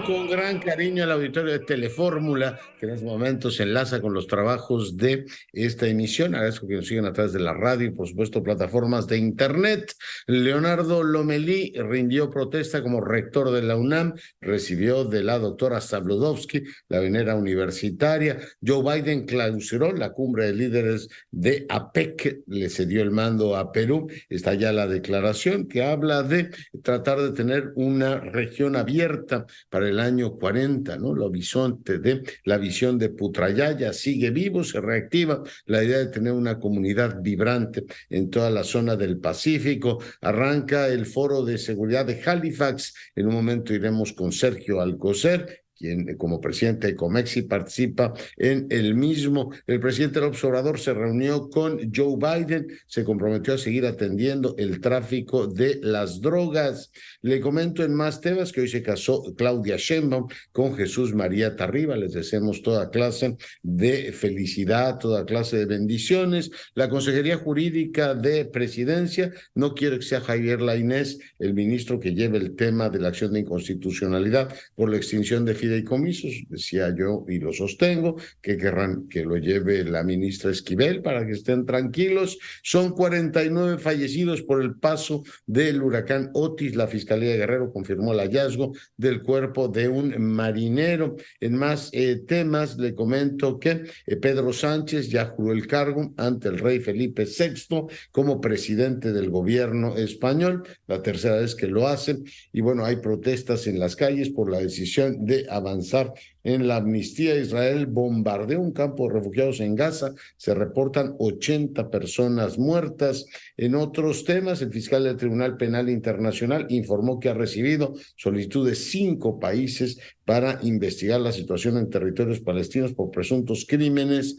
con gran cariño al auditorio de Telefórmula, que en estos momentos se enlaza con los trabajos de esta emisión. Agradezco que nos sigan a través de la radio y, por supuesto, plataformas de Internet. Leonardo Lomelí rindió protesta como rector de la UNAM, recibió de la doctora Zabludovsky la venera universitaria. Joe Biden clausuró la cumbre de líderes de APEC, le cedió el mando a Perú. Está ya la declaración que habla de tratar de tener una región abierta para el año 40, ¿no? La visión de Putrajaya sigue vivo, se reactiva la idea de tener una comunidad vibrante en toda la zona del Pacífico. Arranca el foro de seguridad de Halifax. En un momento iremos con Sergio Alcocer, quien como presidente de Comexi participa en el mismo. El presidente López Obrador se reunió con Joe Biden, se comprometió a seguir atendiendo el tráfico de las drogas. Le comento en más temas que hoy se casó Claudia Sheinbaum con Jesús María Tarriba. Les deseamos toda clase de felicidad, toda clase de bendiciones. La Consejería Jurídica de Presidencia no quiere que sea Javier Lainez el ministro que lleve el tema de la acción de inconstitucionalidad por la extinción de fideicomisos. Decía yo, y lo sostengo, que querrán que lo lleve la ministra Esquivel para que estén tranquilos. Son 49 fallecidos por el paso del huracán Otis. La Fiscalía de Guerrero confirmó el hallazgo del cuerpo de un marinero. En más temas, le comento que Pedro Sánchez ya juró el cargo ante el rey Felipe VI como presidente del gobierno español, la tercera vez que lo hace. Y bueno, hay protestas en las calles por la decisión de avanzar en la amnistía. Israel bombardeó un campo de refugiados en Gaza. Se reportan 80 personas muertas. En otros temas, el fiscal del Tribunal Penal Internacional informó que ha recibido solicitud de 5 países para investigar la situación en territorios palestinos por presuntos crímenes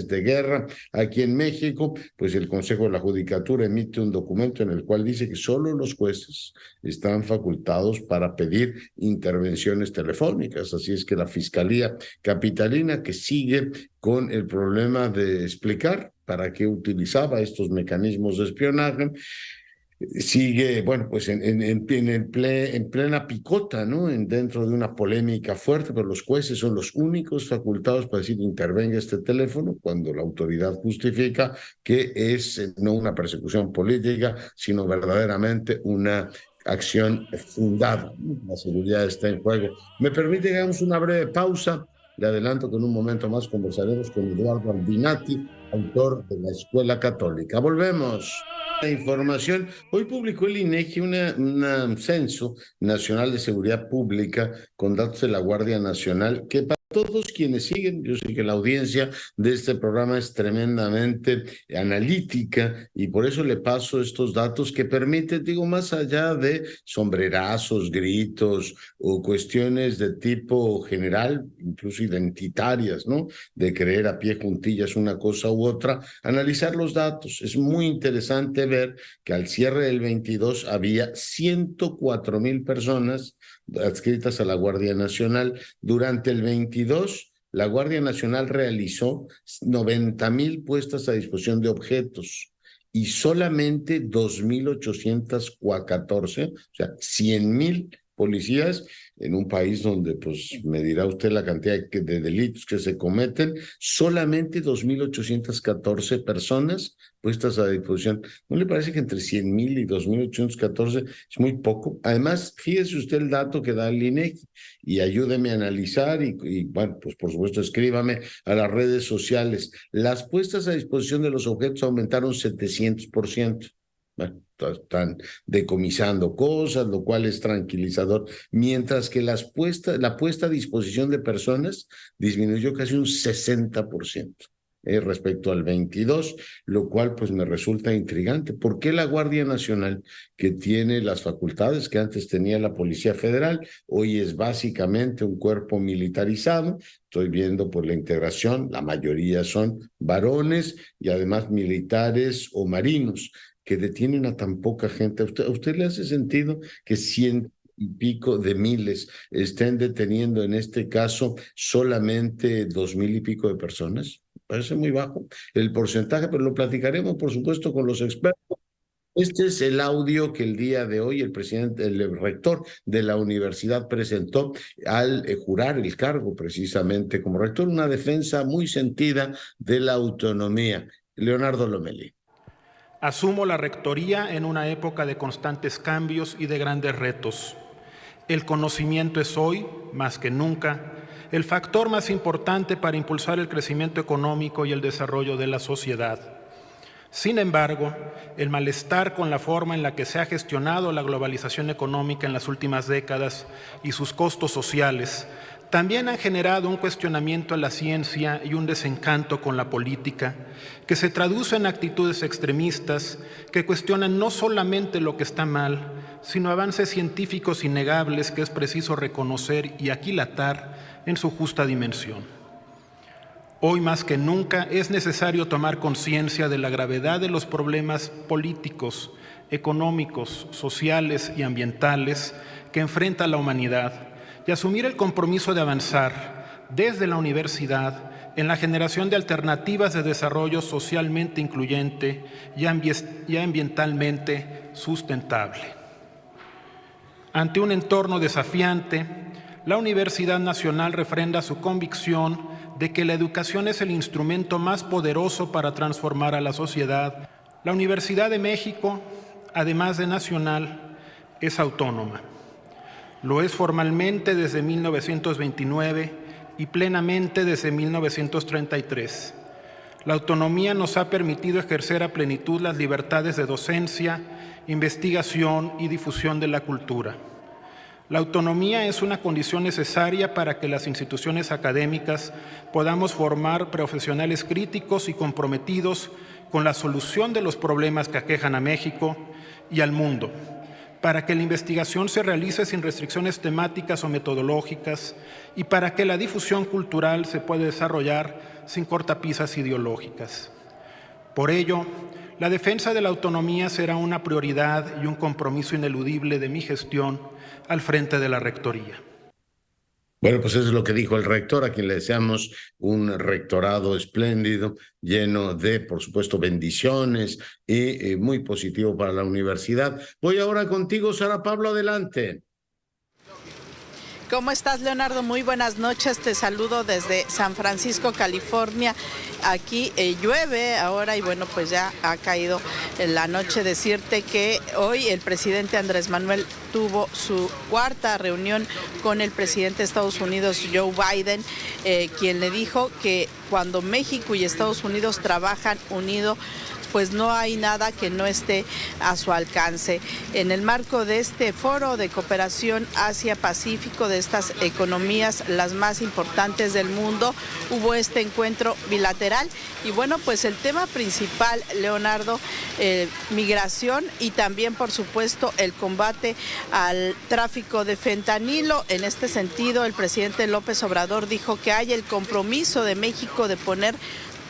de guerra. Aquí en México, pues el Consejo de la Judicatura emite un documento en el cual dice que solo los jueces están facultados para pedir intervenciones telefónicas. Así es que la Fiscalía Capitalina, que sigue con el problema de explicar para qué utilizaba estos mecanismos de espionaje, sigue, bueno, pues en plena picota, ¿no? Dentro de una polémica fuerte, pero los jueces son los únicos facultados para decir intervenga este teléfono cuando la autoridad justifica que es no una persecución política, sino verdaderamente una acción fundada. La seguridad está en juego. Me permite que hagamos una breve pausa. Le adelanto que en un momento más conversaremos con Eduardo Albinati, autor de La Escuela Católica. Volvemos. La información. Hoy publicó el INEGI un censo nacional de seguridad pública con datos de la Guardia Nacional que para todos quienes siguen, yo sé que la audiencia de este programa es tremendamente analítica y por eso le paso estos datos que permiten, digo, más allá de sombrerazos, gritos o cuestiones de tipo general, incluso identitarias, ¿no? De creer a pie juntillas una cosa u otra, analizar los datos. Es muy interesante ver que al cierre del 22 había 104,000 personas adscritas a la Guardia Nacional. Durante el 22, la Guardia Nacional realizó 90,000 puestas a disposición de objetos y solamente 2,814, o sea, 100,000 policías en un país donde, pues, me dirá usted la cantidad de delitos que se cometen, solamente 2,814 personas puestas a disposición. ¿No le parece que entre 100,000 y 2,814 es muy poco? Además, fíjese usted el dato que da el INEGI y ayúdeme a analizar y bueno, pues por supuesto escríbame a las redes sociales. Las puestas a disposición de los objetos aumentaron 700%. Bueno, están decomisando cosas, lo cual es tranquilizador, mientras que la puesta a disposición de personas disminuyó casi un 60%. Respecto al 22, lo cual pues me resulta intrigante. ¿Por qué la Guardia Nacional, que tiene las facultades que antes tenía la Policía Federal, hoy es básicamente un cuerpo militarizado? Estoy viendo por la integración, la mayoría son varones y además militares o marinos, que detienen a tan poca gente. ¿A usted le hace sentido que 100 y pico de miles estén deteniendo en este caso solamente 2,000 y pico de personas? Parece muy bajo el porcentaje, pero lo platicaremos, por supuesto, con los expertos. Este es el audio que el día de hoy el rector de la universidad presentó al jurar el cargo precisamente como rector, una defensa muy sentida de la autonomía. Leonardo Lomelí. Asumo la rectoría en una época de constantes cambios y de grandes retos. El conocimiento es hoy, más que nunca, el factor más importante para impulsar el crecimiento económico y el desarrollo de la sociedad. Sin embargo, el malestar con la forma en la que se ha gestionado la globalización económica en las últimas décadas y sus costos sociales también han generado un cuestionamiento a la ciencia y un desencanto con la política, que se traduce en actitudes extremistas que cuestionan no solamente lo que está mal, sino avances científicos innegables que es preciso reconocer y aquilatar en su justa dimensión. Hoy más que nunca es necesario tomar conciencia de la gravedad de los problemas políticos, económicos, sociales y ambientales que enfrenta la humanidad y asumir el compromiso de avanzar desde la universidad en la generación de alternativas de desarrollo socialmente incluyente y ambientalmente sustentable. Ante un entorno desafiante, la Universidad Nacional refrenda su convicción de que la educación es el instrumento más poderoso para transformar a la sociedad. La Universidad de México, además de nacional, es autónoma. Lo es formalmente desde 1929 y plenamente desde 1933. La autonomía nos ha permitido ejercer a plenitud las libertades de docencia, investigación y difusión de la cultura. La autonomía es una condición necesaria para que las instituciones académicas podamos formar profesionales críticos y comprometidos con la solución de los problemas que aquejan a México y al mundo, para que la investigación se realice sin restricciones temáticas o metodológicas y para que la difusión cultural se pueda desarrollar sin cortapisas ideológicas. Por ello, la defensa de la autonomía será una prioridad y un compromiso ineludible de mi gestión al frente de la rectoría. Bueno, pues eso es lo que dijo el rector, a quien le deseamos un rectorado espléndido, lleno de, por supuesto, bendiciones y muy positivo para la universidad. Voy ahora contigo, Sara Pablo, adelante. ¿Cómo estás, Leonardo? Muy buenas noches, te saludo desde San Francisco, California. Aquí llueve ahora y bueno, pues ya ha caído en la noche. Decirte que hoy el presidente Andrés Manuel tuvo su cuarta reunión con el presidente de Estados Unidos, Joe Biden, quien le dijo que cuando México y Estados Unidos trabajan unidos, pues no hay nada que no esté a su alcance. En el marco de este foro de cooperación Asia-Pacífico, de estas economías las más importantes del mundo, hubo este encuentro bilateral y bueno, pues el tema principal, Leonardo, migración y también por supuesto el combate al tráfico de fentanilo. En este sentido, el presidente López Obrador dijo que hay el compromiso de México de poner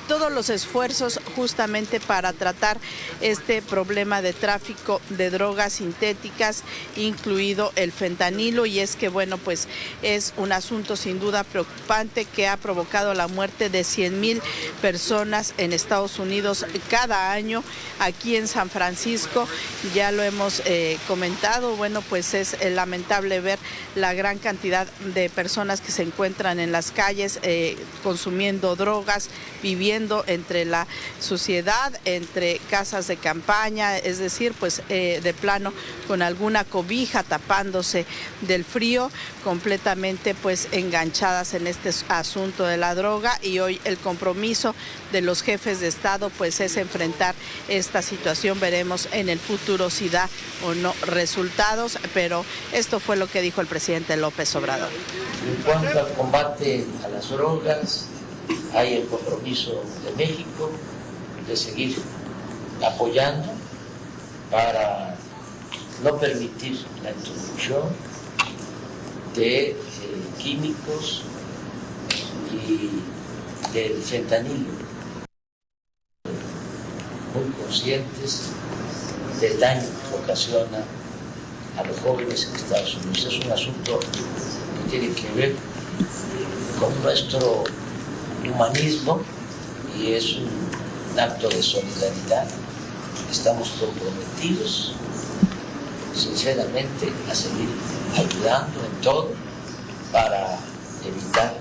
todos los esfuerzos justamente para tratar este problema de tráfico de drogas sintéticas, incluido el fentanilo, y es que bueno, pues es un asunto sin duda preocupante que ha provocado la muerte de 100,000 personas en Estados Unidos cada año. Aquí en San Francisco ya lo hemos comentado, bueno, pues es lamentable ver la gran cantidad de personas que se encuentran en las calles consumiendo drogas, viviendo entre la suciedad, entre casas de campaña, es decir, pues de plano con alguna cobija tapándose del frío, completamente pues enganchadas en este asunto de la droga, y hoy el compromiso de los jefes de Estado pues es enfrentar esta situación. Veremos en el futuro si da o no resultados, pero esto fue lo que dijo el presidente López Obrador. En cuanto al combate a las drogas, hay el compromiso de México de seguir apoyando para no permitir la introducción de químicos y del fentanilo, muy conscientes del daño que ocasiona a los jóvenes en Estados Unidos. Es un asunto que tiene que ver con nuestro humanismo y es un acto de solidaridad estamos comprometidos sinceramente a seguir ayudando en todo para evitar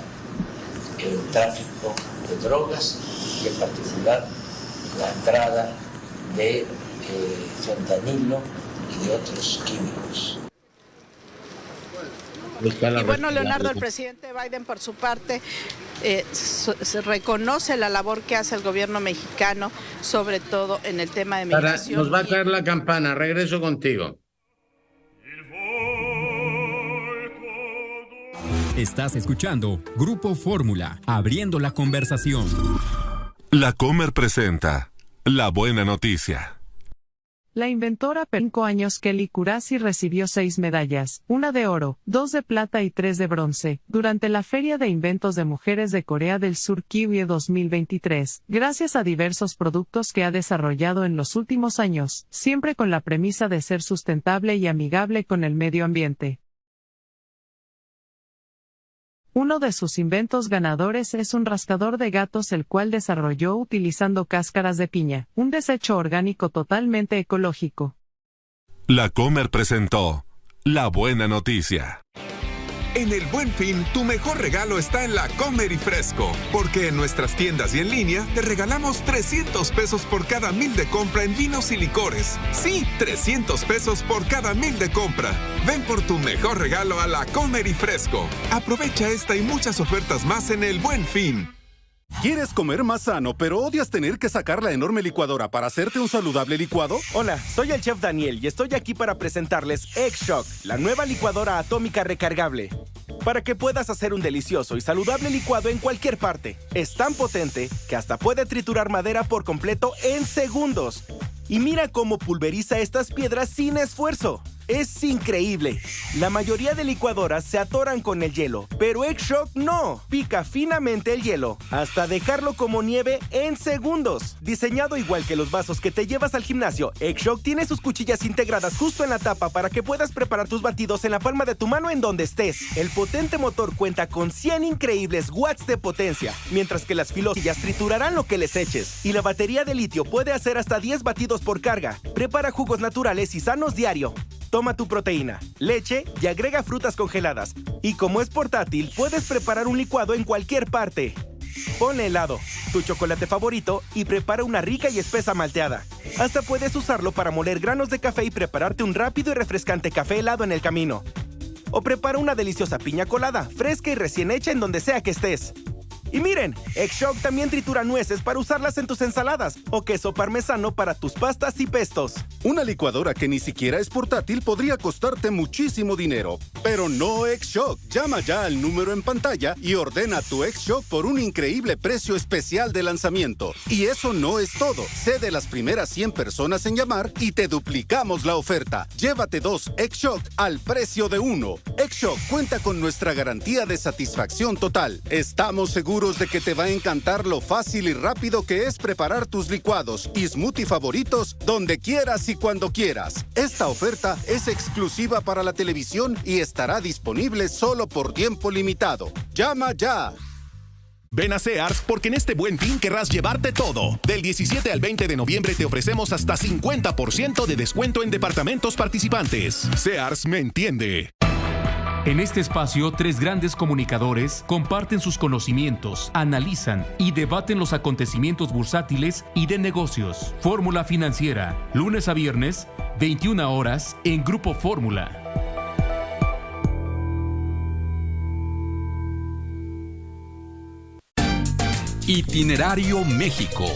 el tráfico de drogas y en particular la entrada de fentanilo y de otros químicos. Y bueno, Leonardo, el presidente Biden, por su parte, se reconoce la labor que hace el gobierno mexicano, sobre todo en el tema de migración. Nos va a caer la campana, regreso contigo. Estás escuchando Grupo Fórmula, abriendo la conversación. La Comer presenta La Buena Noticia. La inventora 5 años Kelly Kurasi recibió 6 medallas, 1 de oro, 2 de plata y 3 de bronce, durante la Feria de Inventos de Mujeres de Corea del Sur Kiwie 2023, gracias a diversos productos que ha desarrollado en los últimos años, siempre con la premisa de ser sustentable y amigable con el medio ambiente. Uno de sus inventos ganadores es un rascador de gatos, el cual desarrolló utilizando cáscaras de piña, un desecho orgánico totalmente ecológico. La Comer presentó La Buena Noticia. En el Buen Fin, tu mejor regalo está en La Comer y Fresco, porque en nuestras tiendas y en línea te regalamos 300 pesos por cada 1,000 de compra en vinos y licores. Sí, 300 pesos por cada 1,000 de compra. Ven por tu mejor regalo a La Comer y Fresco. Aprovecha esta y muchas ofertas más en el Buen Fin. ¿Quieres comer más sano, pero odias tener que sacar la enorme licuadora para hacerte un saludable licuado? Hola, soy el chef Daniel y estoy aquí para presentarles Egg-Shock, la nueva licuadora atómica recargable. Para que puedas hacer un delicioso y saludable licuado en cualquier parte. Es tan potente que hasta puede triturar madera por completo en segundos. Y mira cómo pulveriza estas piedras sin esfuerzo. Es increíble. La mayoría de licuadoras se atoran con el hielo, pero Egg-Shock no. Pica finamente el hielo hasta dejarlo como nieve en segundos. Diseñado igual que los vasos que te llevas al gimnasio, Egg-Shock tiene sus cuchillas integradas justo en la tapa para que puedas preparar tus batidos en la palma de tu mano en donde estés. El potente motor cuenta con 100 increíbles watts de potencia, mientras que las filosillas triturarán lo que les eches. Y la batería de litio puede hacer hasta 10 batidos por carga. Prepara jugos naturales y sanos diario. Toma tu proteína, leche y agrega frutas congeladas. Y como es portátil, puedes preparar un licuado en cualquier parte. Ponle helado, tu chocolate favorito y prepara una rica y espesa malteada. Hasta puedes usarlo para moler granos de café y prepararte un rápido y refrescante café helado en el camino. O prepara una deliciosa piña colada, fresca y recién hecha en donde sea que estés. Y miren, Egg-Shock también tritura nueces para usarlas en tus ensaladas o queso parmesano para tus pastas y pestos. Una licuadora que ni siquiera es portátil podría costarte muchísimo dinero, pero no Egg-Shock. Llama ya al número en pantalla y ordena tu Egg-Shock por un increíble precio especial de lanzamiento. Y eso no es todo. Sé de las primeras 100 personas en llamar y te duplicamos la oferta. Llévate 2 Egg-Shock al precio de 1. Egg-Shock cuenta con nuestra garantía de satisfacción total. Estamos seguros de que te va a encantar lo fácil y rápido que es preparar tus licuados y smoothie favoritos donde quieras y cuando quieras. Esta oferta es exclusiva para la televisión y estará disponible solo por tiempo limitado. ¡Llama ya! Ven a Sears porque en este Buen Fin querrás llevarte todo. Del 17 al 20 de noviembre te ofrecemos hasta 50% de descuento en departamentos participantes. Sears me entiende. En este espacio, 3 grandes comunicadores comparten sus conocimientos, analizan y debaten los acontecimientos bursátiles y de negocios. Fórmula Financiera, lunes a viernes, 21 horas, en Grupo Fórmula. Itinerario México.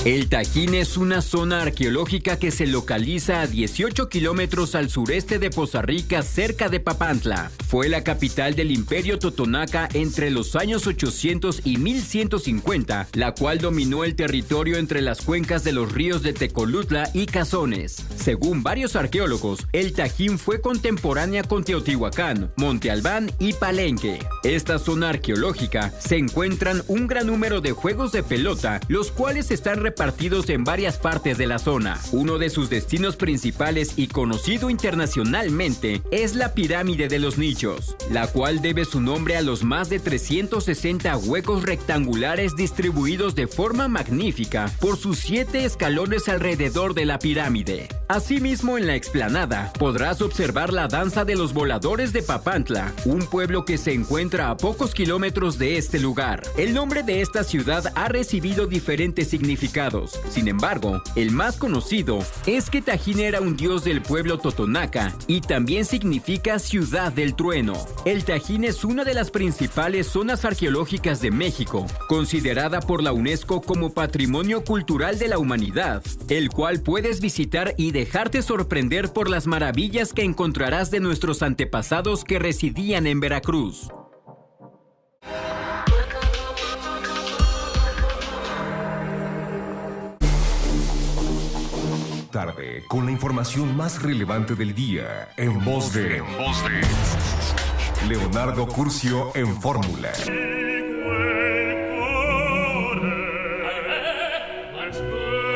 El Tajín es una zona arqueológica que se localiza a 18 kilómetros al sureste de Poza Rica, cerca de Papantla. Fue la capital del Imperio Totonaca entre los años 800 y 1150, la cual dominó el territorio entre las cuencas de los ríos de Tecolutla y Cazones. Según varios arqueólogos, el Tajín fue contemporánea con Teotihuacán, Monte Albán y Palenque. Esta zona arqueológica se encuentran un gran número de juegos de pelota, los cuales están repartidos en varias partes de la zona. Uno de sus destinos principales y conocido internacionalmente es la Pirámide de los Nichos, la cual debe su nombre a los más de 360 huecos rectangulares distribuidos de forma magnífica por sus 7 escalones alrededor de la pirámide. Asimismo, en la explanada podrás observar la danza de los voladores de Papantla, un pueblo que se encuentra a pocos kilómetros de este lugar. El nombre de esta ciudad ha recibido diferentes significados. Sin embargo, el más conocido es que Tajín era un dios del pueblo totonaca y también significa ciudad del trueno. El Tajín es una de las principales zonas arqueológicas de México, considerada por la UNESCO como Patrimonio Cultural de la Humanidad, el cual puedes visitar y dejarte sorprender por las maravillas que encontrarás de nuestros antepasados que residían en Veracruz. Tarde, con la información más relevante del día, en voz de Leonardo Curcio en Fórmula.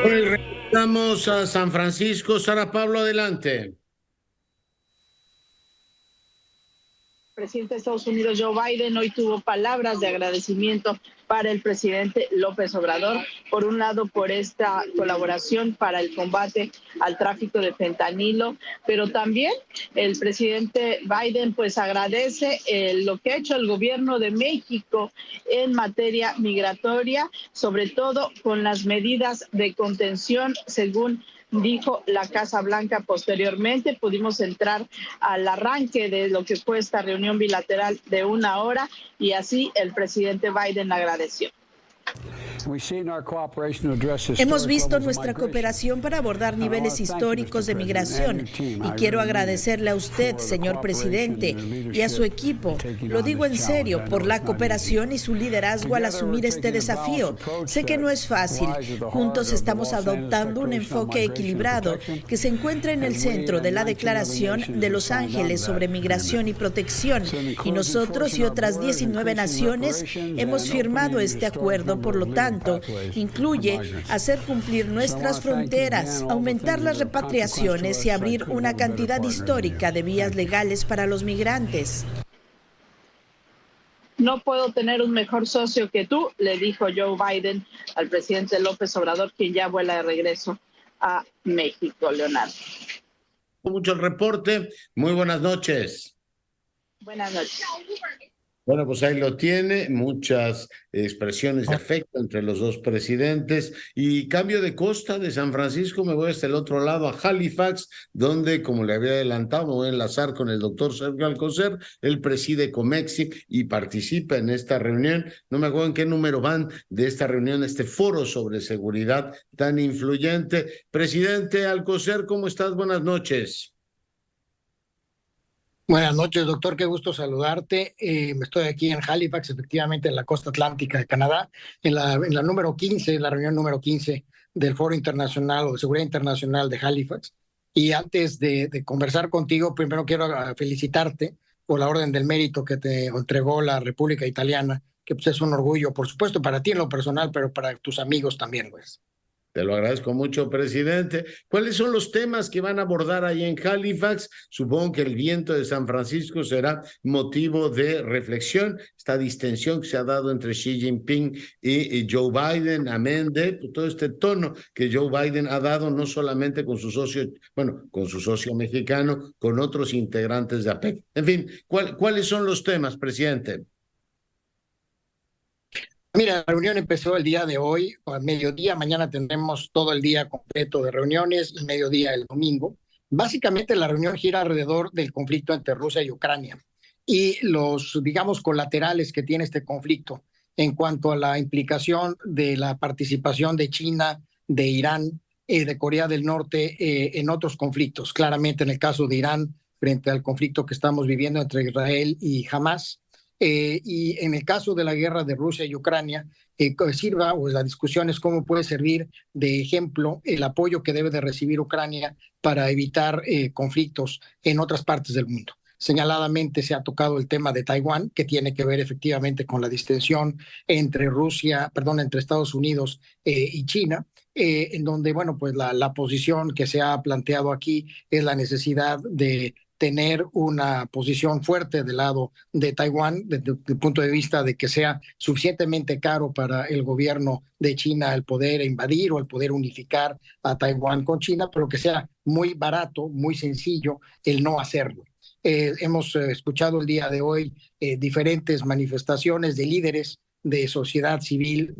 Regresamos a San Francisco. Sara Pablo, adelante. El presidente de Estados Unidos, Joe Biden, hoy tuvo palabras de agradecimiento para el presidente López Obrador, por un lado por esta colaboración para el combate al tráfico de fentanilo, pero también el presidente Biden pues agradece lo que ha hecho el gobierno de México en materia migratoria, sobre todo con las medidas de contención, según dijo la Casa Blanca. Posteriormente pudimos entrar al arranque de lo que fue esta reunión bilateral de 1 hora y así el presidente Biden agradeció. Hemos visto nuestra cooperación para abordar niveles históricos de migración y quiero agradecerle a usted, señor presidente, y a su equipo, lo digo en serio, por la cooperación y su liderazgo al asumir este desafío. Sé que no es fácil. Juntos estamos adoptando un enfoque equilibrado que se encuentra en el centro de la Declaración de Los Ángeles sobre migración y protección, y nosotros y otras 19 naciones hemos firmado este acuerdo. Por lo tanto, incluye hacer cumplir nuestras fronteras, aumentar las repatriaciones y abrir una cantidad histórica de vías legales para los migrantes. No puedo tener un mejor socio que tú, le dijo Joe Biden al presidente López Obrador, quien ya vuela de regreso a México. Leonardo. Mucho el reporte. Muy buenas noches. Buenas noches. Bueno, pues ahí lo tiene, muchas expresiones de afecto entre los dos presidentes. Y cambio de costa de San Francisco, me voy hasta el otro lado, a Halifax, donde, como le había adelantado, me voy a enlazar con el doctor Sergio Alcocer. Él preside Comexi y participa en esta reunión. No me acuerdo en qué número van de esta reunión, este foro sobre seguridad tan influyente. Presidente Alcocer, ¿cómo estás? Buenas noches. Buenas noches, doctor. Qué gusto saludarte. Estoy aquí en Halifax, efectivamente, en la costa atlántica de Canadá, en la número 15, la reunión número 15 del Foro Internacional o de Seguridad Internacional de Halifax. Y antes de conversar contigo, primero quiero felicitarte por la Orden del Mérito que te entregó la República Italiana, que pues, es un orgullo, por supuesto, para ti en lo personal, pero para tus amigos también, pues. Te lo agradezco mucho, presidente. ¿Cuáles son los temas que van a abordar ahí en Halifax? Supongo que el viento de San Francisco será motivo de reflexión. Esta distensión que se ha dado entre Xi Jinping y Joe Biden, amén de todo este tono que Joe Biden ha dado no solamente con su socio, con su socio mexicano, con otros integrantes de APEC. En fin, ¿cuáles son los temas, presidente? Mira, la reunión empezó el día de hoy, al mediodía. Mañana tendremos todo el día completo de reuniones y mediodía el domingo. Básicamente la reunión gira alrededor del conflicto entre Rusia y Ucrania y los, digamos, colaterales que tiene este conflicto en cuanto a la implicación de la participación de China, de Irán, de Corea del Norte en otros conflictos. Claramente en el caso de Irán, frente al conflicto que estamos viviendo entre Israel y Hamas. Y en el caso de la guerra de Rusia y Ucrania, sirva, o la discusión es cómo puede servir de ejemplo el apoyo que debe de recibir Ucrania para evitar conflictos en otras partes del mundo. Señaladamente se ha tocado el tema de Taiwán, que tiene que ver efectivamente con la distensión entre entre Estados Unidos y China, en donde, bueno, pues la posición que se ha planteado aquí es la necesidad de tener una posición fuerte del lado de Taiwán, desde el punto de vista de que sea suficientemente caro para el gobierno de China el poder invadir o el poder unificar a Taiwán con China, pero que sea muy barato, muy sencillo el no hacerlo. Hemos escuchado el día de hoy diferentes manifestaciones de líderes de sociedad civil.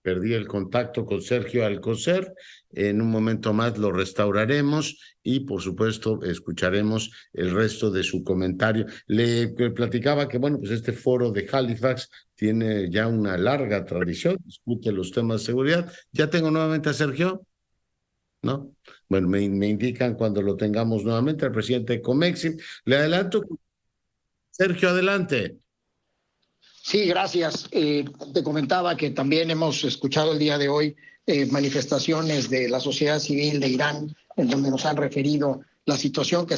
Perdí el contacto con Sergio Alcocer. En un momento más lo restauraremos y, por supuesto, escucharemos el resto de su comentario. Le platicaba que, bueno, pues este foro de Halifax tiene ya una larga tradición, discute los temas de seguridad. ¿Ya tengo nuevamente a Sergio? ¿No? Bueno, me indican cuando lo tengamos nuevamente al presidente de Comexim. Le adelanto. Sergio, adelante. Sí, gracias. Te comentaba que también hemos escuchado el día de hoy manifestaciones de la sociedad civil de Irán, en donde nos han referido la situación en la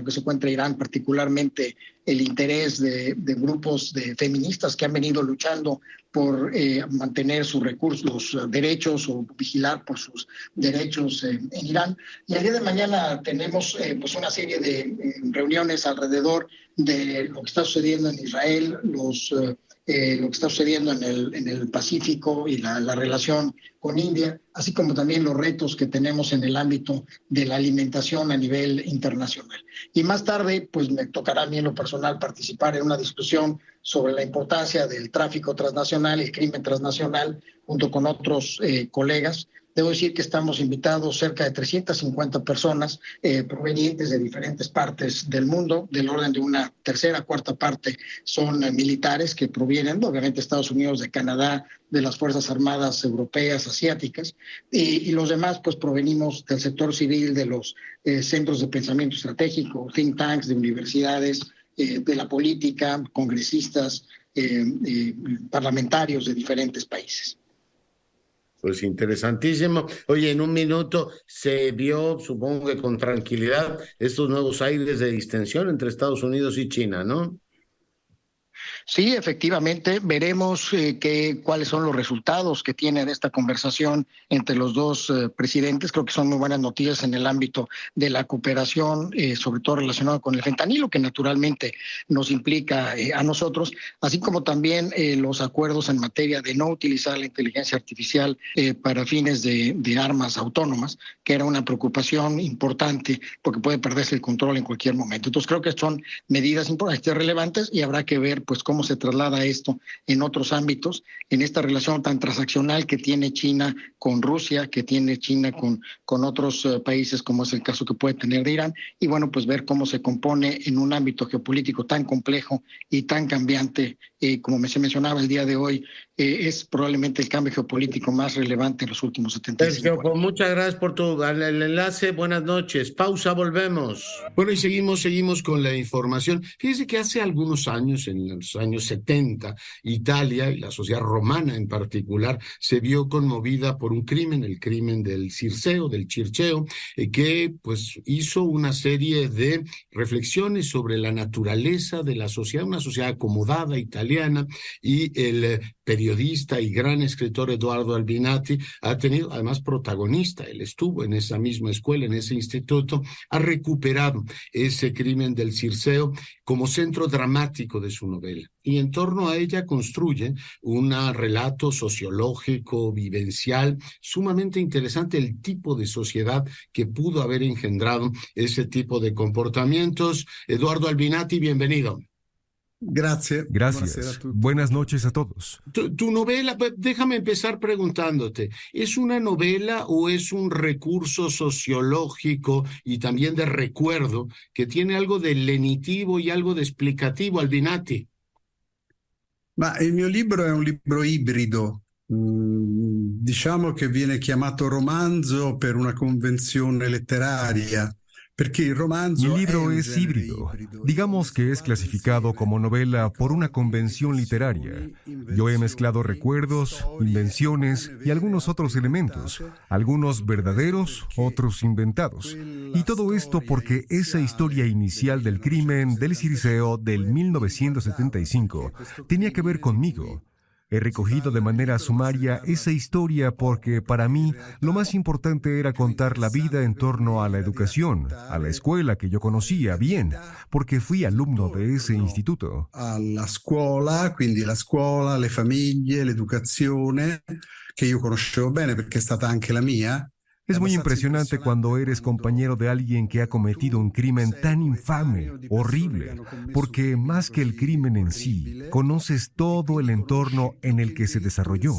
que se encuentra Irán, particularmente el interés de grupos de feministas que han venido luchando por mantener sus recursos, los derechos o vigilar por sus derechos en Irán. Y el día de mañana tenemos pues una serie de reuniones alrededor de lo que está sucediendo en Israel, lo que está sucediendo en el Pacífico y la relación con India, así como también los retos que tenemos en el ámbito de la alimentación a nivel internacional. Y más tarde, pues me tocará a mí en lo personal participar en una discusión sobre la importancia del tráfico transnacional, el crimen transnacional, junto con otros colegas. Debo decir que estamos invitados cerca de 350 personas provenientes de diferentes partes del mundo, del orden de una tercera, cuarta parte son militares que provienen, obviamente, de Estados Unidos, de Canadá, de las Fuerzas Armadas europeas, asiáticas, y los demás pues provenimos del sector civil, de los centros de pensamiento estratégico, think tanks, de universidades, de la política, congresistas, parlamentarios de diferentes países. Pues interesantísimo. Oye, en un minuto se vio, supongo que con tranquilidad, estos nuevos aires de distensión entre Estados Unidos y China, ¿no? Sí, efectivamente, veremos cuáles son los resultados que tiene de esta conversación entre los dos presidentes. Creo que son muy buenas noticias en el ámbito de la cooperación, sobre todo relacionado con el fentanilo, que naturalmente nos implica a nosotros, así como también los acuerdos en materia de no utilizar la inteligencia artificial para fines de armas autónomas, que era una preocupación importante porque puede perderse el control en cualquier momento. Entonces creo que son medidas importantes, relevantes, y habrá que ver pues cómo se traslada esto en otros ámbitos, en esta relación tan transaccional que tiene China con Rusia, que tiene China con otros países, como es el caso que puede tener de Irán, y bueno, pues ver cómo se compone en un ámbito geopolítico tan complejo y tan cambiante, como se mencionaba el día de hoy, es probablemente el cambio geopolítico más relevante en los últimos 75 años. Sergio, pues muchas gracias por el enlace. Buenas noches. Pausa, volvemos. Bueno, y seguimos con la información. Fíjese que hace algunos años, en los años 70, Italia y la sociedad romana en particular se vio conmovida por un crimen, el crimen del Circeo, del Circeo, que pues hizo una serie de reflexiones sobre la naturaleza de la sociedad, una sociedad acomodada italiana, y el periodista y gran escritor Edoardo Albinati ha tenido, además protagonista, él estuvo en esa misma escuela, en ese instituto, ha recuperado ese crimen del Circeo como centro dramático de su novela. Y en torno a ella construye un relato sociológico, vivencial, sumamente interesante, el tipo de sociedad que pudo haber engendrado ese tipo de comportamientos. Edoardo Albinati, bienvenido. Gracias. Buenas noches a todos. Tu novela, déjame empezar preguntándote, ¿es una novela o es un recurso sociológico y también de recuerdo que tiene algo de lenitivo y algo de explicativo, Albinati? Ma il mio libro è un libro ibrido. Diciamo che viene chiamato romanzo per una convenzione letteraria, Mi libro es híbrido. Digamos que es clasificado como novela por una convención literaria. Yo he mezclado recuerdos, invenciones y algunos otros elementos, algunos verdaderos, otros inventados. Y todo esto porque esa historia inicial del crimen del Circeo del 1975 tenía que ver conmigo. He recogido de manera sumaria esa historia porque para mí lo más importante era contar la vida en torno a la educación, a la escuela que yo conocía bien, porque fui alumno de ese instituto. A la scuola, quindi la scuola, le famiglie, l'educazione, che io conoscevo bene perché è stata anche la mia. Es muy impresionante cuando eres compañero de alguien que ha cometido un crimen tan infame, horrible, porque más que el crimen en sí, conoces todo el entorno en el que se desarrolló.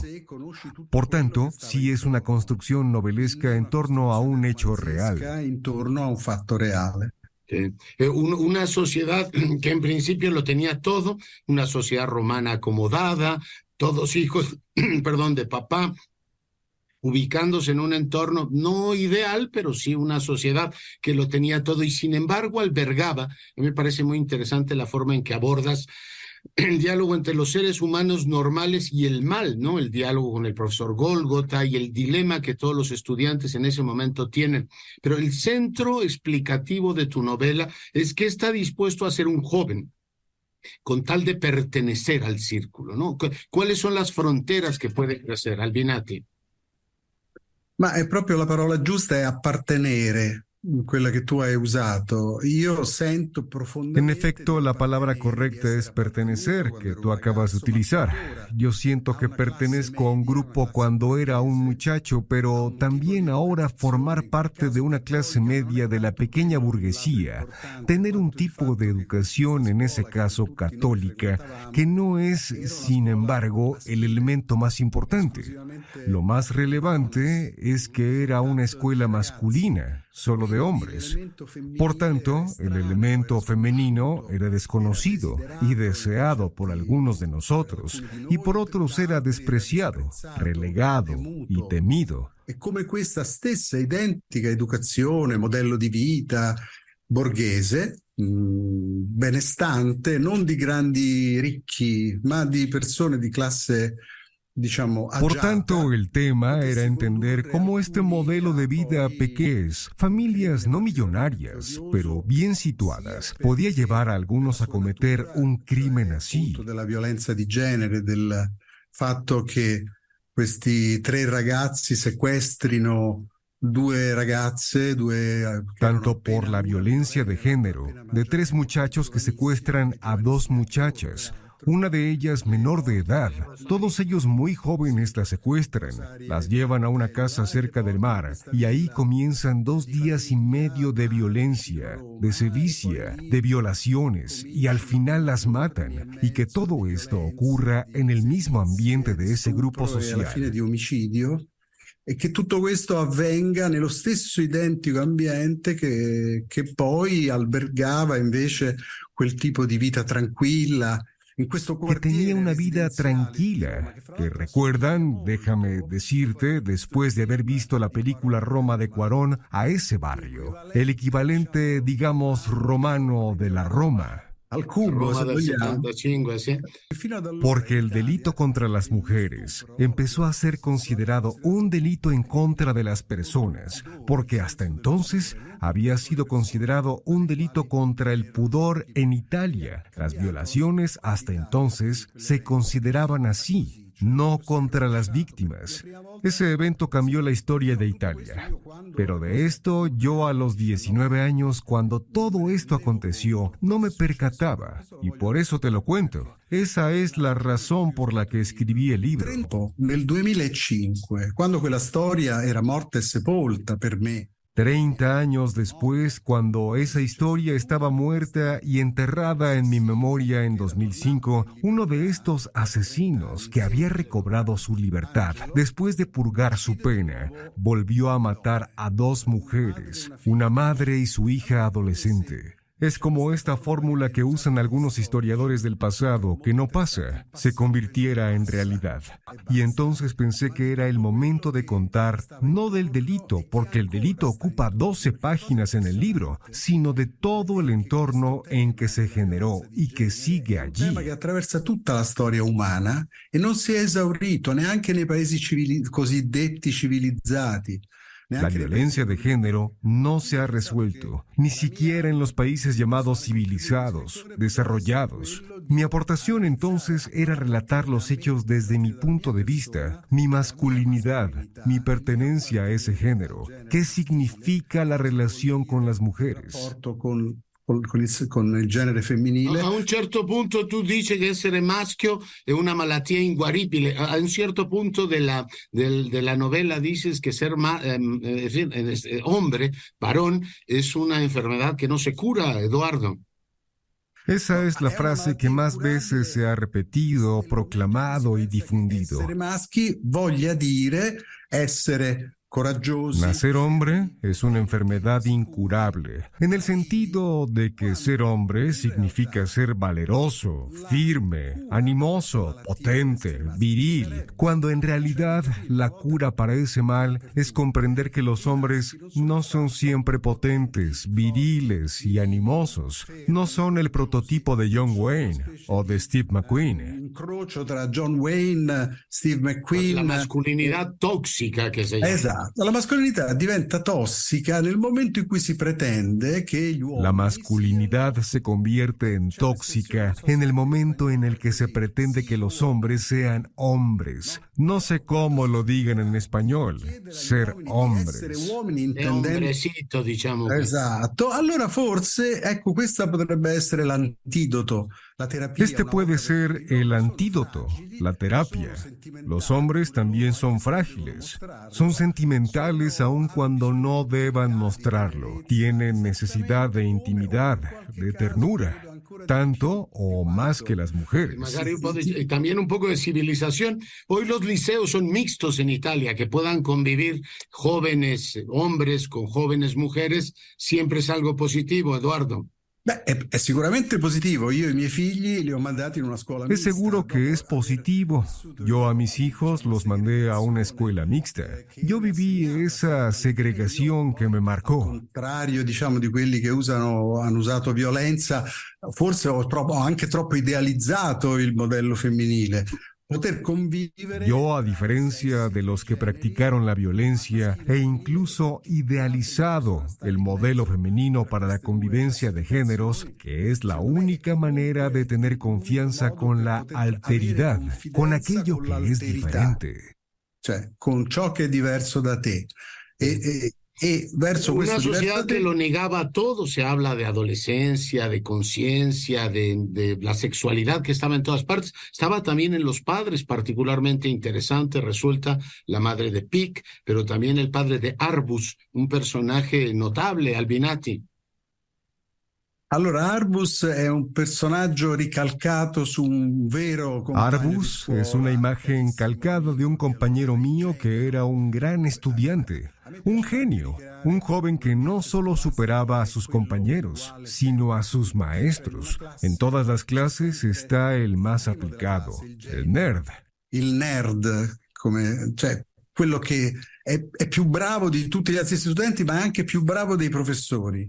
Por tanto, sí es una construcción novelesca en torno a un hecho real. En torno a un fatto reale. Una sociedad que en principio lo tenía todo, una sociedad romana acomodada, todos hijos, de papá, ubicándose en un entorno no ideal, pero sí una sociedad que lo tenía todo y sin embargo albergaba. A mí me parece muy interesante la forma en que abordas el diálogo entre los seres humanos normales y el mal, ¿no? El diálogo con el profesor Gólgota y el dilema que todos los estudiantes en ese momento tienen. Pero el centro explicativo de tu novela es qué está dispuesto a hacer un joven con tal de pertenecer al círculo, ¿no? ¿Cuáles son las fronteras que puede crecer, Albinati? Ma è proprio la parola giusta, è appartenere, quella che tu hai usato. Io sento profondamente. En efecto, la palabra correcta es pertenecer, que tú acabas de utilizar. Yo siento que pertenezco a un grupo cuando era un muchacho, pero también ahora formar parte de una clase media de la pequeña burguesía, tener un tipo de educación, en ese caso católica, que no es, sin embargo, el elemento más importante. Lo más relevante es que era una escuela masculina, solo de hombres. Por tanto, el elemento femenino era desconocido y deseado por algunos de nosotros, y por otros era despreciado, relegado y temido. E come questa stessa identica educazione, modello di vita borghese, benestante, non di grandi ricchi, ma di persone di classe, Por tanto, el tema era entender cómo este modelo de vida pequeñas, familias no millonarias, pero bien situadas, podía llevar a algunos a cometer un crimen así. De la violenza di genere, del fatto che questi 3 ragazzi sequestrino 2 ragazze, tanto por la violencia de género, de 3 muchachos que secuestran a 2 muchachas, una de ellas menor de edad. Todos ellos muy jóvenes las secuestran, las llevan a una casa cerca del mar y ahí comienzan 2 días y medio de violencia, de sevicia, de violaciones y al final las matan. Y que todo esto ocurra en el mismo ambiente de ese grupo social. Alla fine di omicidio. E che tutto questo avvenga nello stesso identico ambiente che poi albergava invece quel tipo di vita tranquilla. Que tenía una vida tranquila, que recuerdan, déjame decirte, después de haber visto la película Roma de Cuarón, a ese barrio, el equivalente, digamos, romano de la Roma. Al cubo, Roma del 75, ¿sí? Porque el delito contra las mujeres empezó a ser considerado un delito en contra de las personas, porque hasta entonces había sido considerado un delito contra el pudor en Italia. Las violaciones hasta entonces se consideraban así, no contra las víctimas. Ese evento cambió la historia de Italia. Pero de esto, yo a los 19 años, cuando todo esto aconteció, no me percataba. Y por eso te lo cuento. Esa es la razón por la que escribí el libro. Nel 2005, quando quella storia era morta e sepolta per me. 30 años después, cuando esa historia estaba muerta y enterrada en mi memoria en 2005, uno de estos asesinos que había recobrado su libertad después de purgar su pena, volvió a matar a 2 mujeres, una madre y su hija adolescente. Es como esta fórmula que usan algunos historiadores del pasado, que no pasa, se convirtiera en realidad. Y entonces pensé que era el momento de contar, no del delito, porque el delito ocupa 12 páginas en el libro, sino de todo el entorno en que se generó y que sigue allí. Un tema che attraversa tutta la storia umana e non si è esaurito neanche nei paesi cosiddetti civilizzati. La violencia de género no se ha resuelto, ni siquiera en los países llamados civilizados, desarrollados. Mi aportación entonces era relatar los hechos desde mi punto de vista, mi masculinidad, mi pertenencia a ese género. ¿Qué significa la relación con las mujeres? Con il genere femminile. A un certo punto tu dici che essere maschio è una malattia inguaribile. A un certo punto della novela dices que ser hombre, varón, es una enfermedad que no se cura, Eduardo. Esa es la frase que más veces se ha repetido, proclamado y difundido. Essere maschi voglia dire essere coraggiosi. Nacer hombre es una enfermedad incurable, en el sentido de que ser hombre significa ser valeroso, firme, animoso, potente, viril, cuando en realidad la cura para ese mal es comprender que los hombres no son siempre potentes, viriles y animosos, no son el prototipo de John Wayne o de Steve McQueen. Incrocio tra John Wayne, Steve McQueen. La masculinidad tóxica che si chiama. Esatto. La mascolinità diventa tossica nel momento in cui si pretende che gli uomini... La masculinidad se convierte en tóxica en el momento en el que se pretende que los hombres sean hombres. No sé cómo lo digan en español, ser hombres. Hombrecito, diciamo. Esatto. Allora forse, ecco, questa potrebbe essere l'antidoto. La terapia, este puede ser el antídoto, la terapia. Los hombres también son frágiles, son sentimentales aun cuando no deban mostrarlo. Tienen necesidad de intimidad, de ternura, tanto o más que las mujeres. También un poco de civilización. Hoy los liceos son mixtos en Italia, que puedan convivir jóvenes hombres con jóvenes mujeres, siempre es algo positivo, Eduardo. È sicuramente positivo. Io i miei figli li ho mandati in una scuola mixta. Es seguro que es positivo. Yo a mis hijos los mandé a una escuela mixta. Yo viví esa segregación que me marcó. Al contrario, diciamo, di quelli che hanno usato violenza, forse ho anche troppo idealizzato il modello femminile. Yo, a diferencia de los que practicaron la violencia e incluso idealizado el modelo femenino para la convivencia de géneros, que es la única manera de tener confianza con la alteridad, con aquello que es diferente. Cioè, con ciò che è diverso da te. Verso una sociedad que lo negaba todo. Se habla de adolescencia, de conciencia, de la sexualidad que estaba en todas partes. Estaba también en los padres, particularmente interesante. Resulta la madre de Pic, pero también el padre de Arbus, un personaje notable, Albinati. Allora, Arbus è un personaggio ricalcato su un vero compagno. Arbus es una imagen calcada de un compañero mío que era un gran estudiante, un genio, un joven que no solo superaba a sus compañeros, sino a sus maestros. En todas las clases está el más aplicado, el nerd. Il nerd, quello che è più bravo di tutti gli altri studenti, ma è anche più bravo dei professori.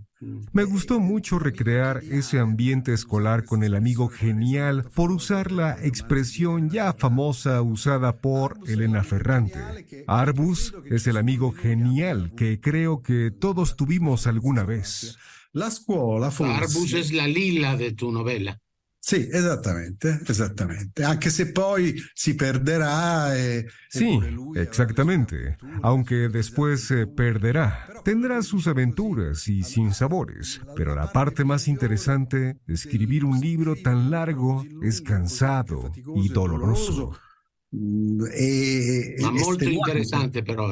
Me gustó mucho recrear ese ambiente escolar con el amigo genial, por usar la expresión ya famosa usada por Elena Ferrante. Arbus es el amigo genial que creo que todos tuvimos alguna vez. La scuola forse... Arbus es la Lila de tu novela. Sì, esattamente. Anche se poi si perderà. Sí, exactamente. Aunque después se perderá. Tendrá sus aventuras y sinsabores. Pero la parte más interesante, escribir un libro tan largo, es cansado y doloroso. Ma molto interessante però,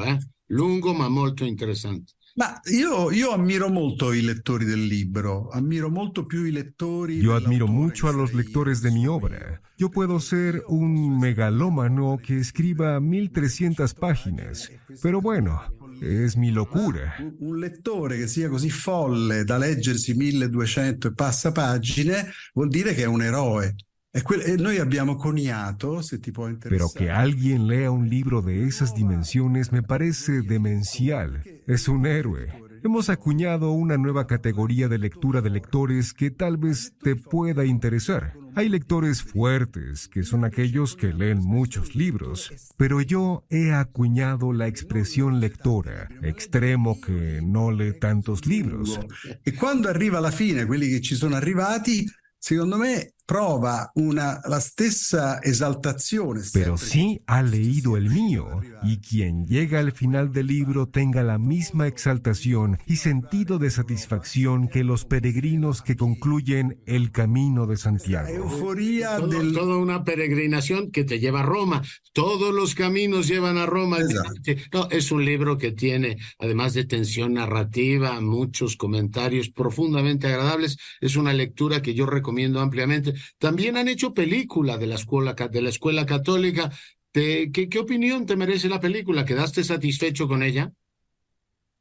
lungo ma molto interessante. Ma io ammiro molto i lettori del libro, ammiro molto più i lettori. Yo admiro mucho a los lectores de mi obra. Yo puedo ser un megalómano que escriba 1300 páginas, pero bueno, Es mi locura. Un lettore che sia così folle da leggersi 1200 e passa pagine vuol dire che è un eroe. E noi abbiamo coniato, se ti può interessare. Pero que alguien lea un libro de esas dimensiones me parece demencial. Es un héroe. Hemos acuñado una nueva categoría de lectura de lectores que tal vez te pueda interesar. Hay lectores fuertes, que son aquellos que leen muchos libros, pero yo he acuñado la expresión lectora, extremo que no lee tantos libros. E quando arriva alla fine, quelli che ci sono arrivati, secondo me prova la stessa esaltazione. Pero sí ha leído el mío, y quien llega al final del libro tenga la misma exaltación y sentido de satisfacción que los peregrinos que concluyen el Camino de Santiago. Euforia Toda una peregrinación que te lleva a Roma. Todos los caminos llevan a Roma. No, es un libro que tiene, además de tensión narrativa, muchos comentarios profundamente agradables. Es una lectura que yo recomiendo ampliamente. También han hecho película de la escuela católica. ¿Qué opinión te merece la película? ¿Quedaste satisfecho con ella?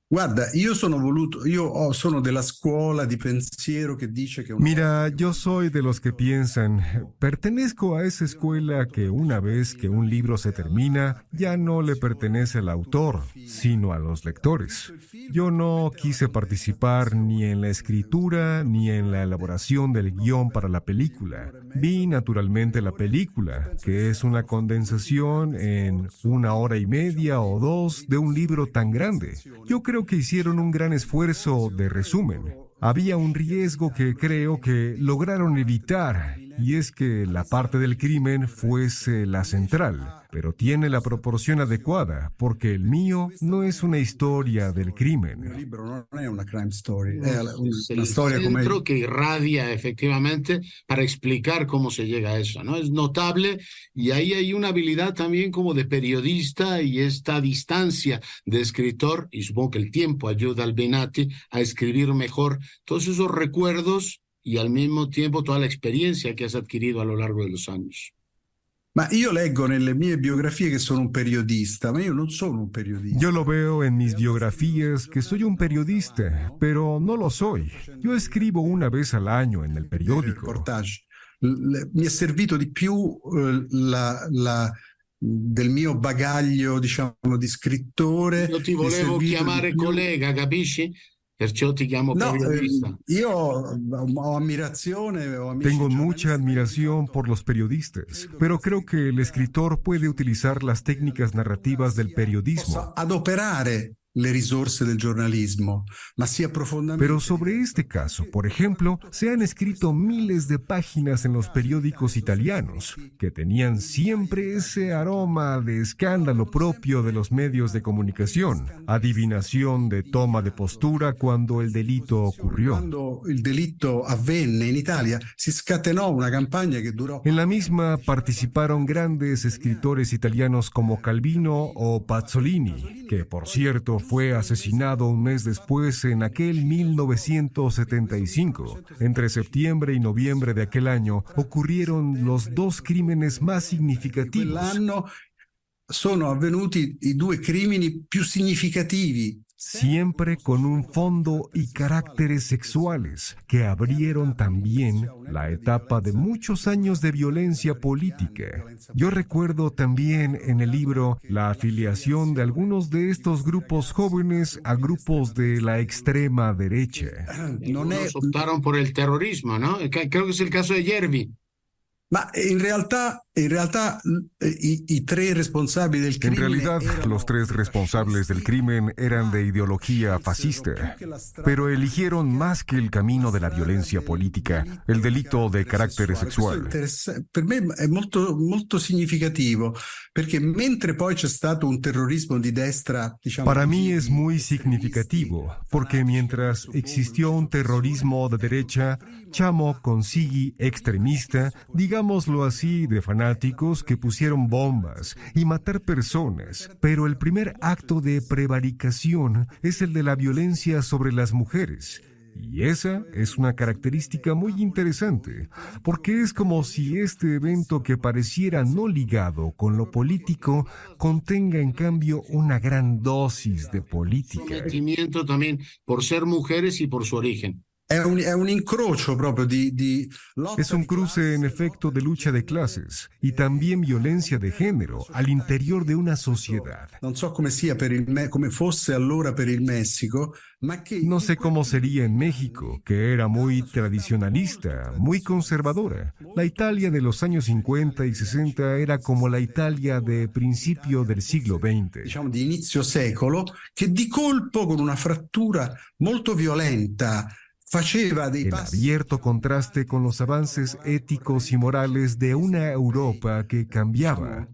Guarda, io sono della scuola di pensiero che dice che... Mira, yo soy de los que piensan, pertenezco a esa escuela que una vez que un libro se termina, ya no le pertenece al autor, sino a los lectores. Yo no quise participar ni en la escritura ni en la elaboración del guión para la película. Vi naturalmente la película, que es una condensación en 1 hora y media o 2 de un libro tan grande. Yo creo que hicieron un gran esfuerzo de resumen. Había un riesgo que creo que lograron evitar, y es que la parte del crimen fuese la central, pero tiene la proporción adecuada, porque el mío no es una historia del crimen. Il libro non è una crime story, è Es una el storia centro come... que irradia efectivamente para explicar cómo se llega a eso, ¿no? Es notable, y ahí hay una habilidad también como de periodista y esta distancia de escritor, y supongo que el tiempo ayuda al Benati a escribir mejor todos esos recuerdos y al mismo tiempo toda la experiencia que has adquirido a lo largo de los años. Ma io leggo nelle mie biografie che sono un periodista, ma io non sono un periodista. Yo lo veo en mis biografías que soy un periodista, pero no lo soy. Yo escribo una vez al año en el periódico. Mi è servito di più del mio bagaglio, diciamo, di scrittore. Io ti volevo chiamare collega, capisci? Perciò ti chiamo periodista. Io ho ammirazione. Tengo mucha admiración por los periodistas, pero creo que el escritor puede utilizar las técnicas narrativas del periodismo. Posso adoperare le risorse del giornalismo, ma sia profondamente... Pero sobre este caso, por ejemplo, se han escrito miles de páginas en los periódicos italianos, que tenían siempre ese aroma de escándalo propio de los medios de comunicación, adivinación de toma de postura cuando el delito ocurrió. Quando il delitto avvenne in Italia, si scatenò una campagna che durò... En la misma participaron grandes escritores italianos como Calvino o Pazzolini, que por cierto fue asesinado un mes después en aquel 1975. Entre septiembre y noviembre de aquel año ocurrieron los 2 crímenes más significativos. Quell'anno sono avvenuti i 2 crimini più significativi. Siempre con un fondo y caracteres sexuales que abrieron también la etapa de muchos años de violencia política. Yo recuerdo también en el libro la afiliación de algunos de estos grupos jóvenes a grupos de la extrema derecha. Algunos optaron por el terrorismo, ¿no? Creo que es el caso de Yervi. Ma in realtà i 3 responsabili del En crimine realidad, los 3 responsables del crimen eran de ideología fascista, pero eligieron más que el camino de la violencia política, el delito de carácter sexual. Per me è molto significativo, perché mentre poi c'è stato un terrorismo di destra, diciamo... Para mí es muy significativo, porque mientras existió un terrorismo de derecha, chamo consigui extremista, digámoslo así, de fanáticos que pusieron bombas y matar personas, pero el primer acto de prevaricación es el de la violencia sobre las mujeres. Y esa es una característica muy interesante, porque es como si este evento que pareciera no ligado con lo político contenga en cambio una gran dosis de política. Sometimiento también por ser mujeres y por su origen. È un incrocio proprio di lotta Es un di cruce en efecto de lucha de clases y también violencia de género al interior de una sociedad. Non so come sia come fosse allora per il Messico, ma che No sé cómo sería en México, que era muy tradicionalista, muy conservadora. La Italia de los años 50 y 60 era como la Italia de principio del siglo XX. diciamo di inizio secolo, che di colpo con una frattura molto violenta faceva dei El passi abierto contraste con los avances éticos y morales de una Europa que cambiaba.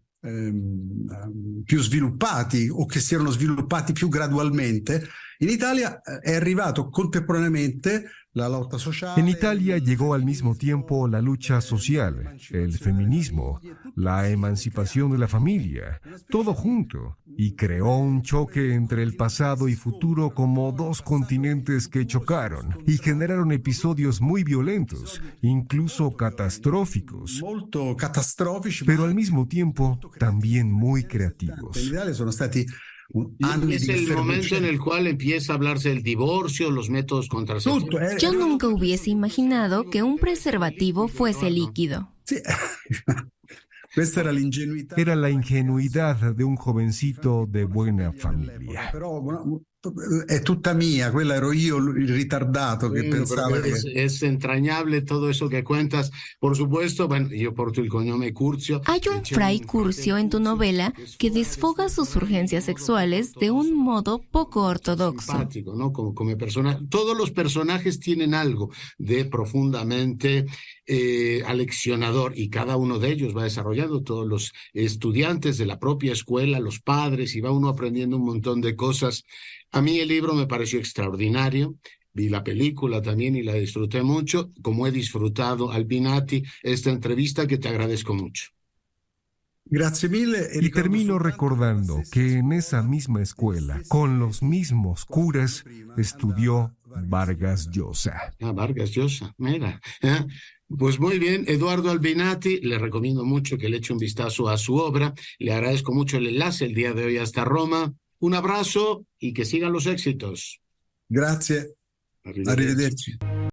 più sviluppati o che si erano sviluppati più gradualmente. In Italia è arrivato contemporaneamente la lotta sociale. En Italia llegó al mismo tiempo la lucha social, el feminismo, la emancipación de la familia, todo junto, y creó un choque entre el pasado y futuro como dos continentes que chocaron y generaron episodios muy violentos, incluso catastróficos, molto catastrofici, pero al mismo tiempo también muy creativos. in Italia sono stati Es el momento en el cual empieza a hablarse del divorcio, los métodos contraceptivos. Yo nunca hubiese imaginado que un preservativo fuese líquido. Sì. Questa era l'ingenuità. Era la ingenuidad de un jovencito de buena familia. Però è tutta mia, quella ero io il ritardato che pensava Es entrañable todo eso que cuentas. Por supuesto, bueno, yo porto el cognome Curzio. Hay un fray Curcio en tu novela que desfoga sus urgencias sexuales de un modo poco ortodoxo. Simpático, ¿no? Como persona. Todos los personajes tienen algo de profundamente aleccionador y cada uno de ellos va desarrollando, todos los estudiantes de la propia escuela, los padres, y va uno aprendiendo un montón de cosas. A mí el libro me pareció extraordinario. Vi la película también y la disfruté mucho, como he disfrutado, Albinati, esta entrevista que te agradezco mucho. Grazie mille. Y termino recordando que en esa misma escuela, con los mismos curas, estudió Vargas Llosa. Vargas Llosa, mira. Pues muy bien, Eduardo Albinati, le recomiendo mucho que le eche un vistazo a su obra. Le agradezco mucho el enlace el día de hoy hasta Roma. Un abrazo y que sigan los éxitos. Grazie. Arrivederci.